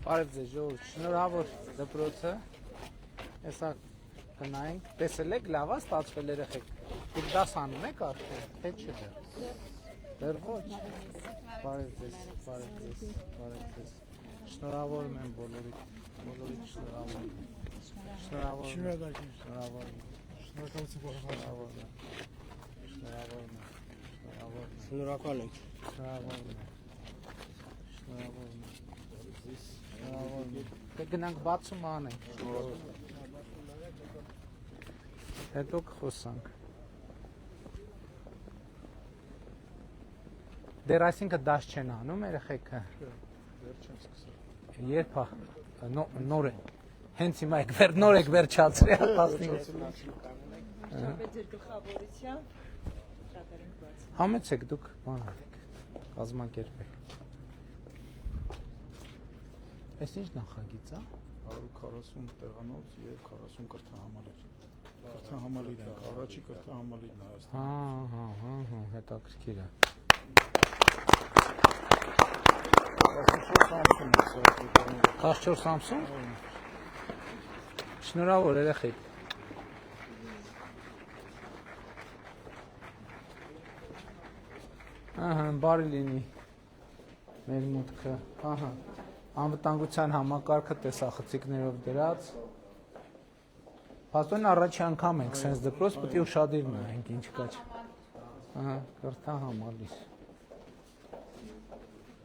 Բարև ձեզ ժողովուրդ, շնորհավոր դպրոցը, հեսա գնայինք, տեսել եք, լավ է ստացվել երեխեք, դուք դաս անում եք արդեն, թե չէ դեռ ոչ, բարև ձեզ, շնորհավորում եմ բոլորիդ Շնորհակալ ենք։ Դե գնանք բացում անենք, հետո կխոսանք, դեր այսինքը դաշ չեն անում երեխեքը, երբ նոր է, հենց հիմա նոր եք վերջացրի, համեցեք դուք բանարեք, կազմակերպեք, Այս ինչ նախագիծ է? 140 տեղանոց և 40 կրթահամալիր։ Կրթահամալիր ենք, առաջի կրթահամալիրն է Հայաստանում։ հետաքրքիր է։ 14 Samsung։ Շնորհավոր երեխեք։ Բարի լինի մեր մուտքը, Անվտանգության համակարգը տեսախցիկներով դրած, Փաստորեն առաջի անգամ ենք սենց դպրոց, պետք է ուշադիր նայենք ինչ կա, կրթահամալիր։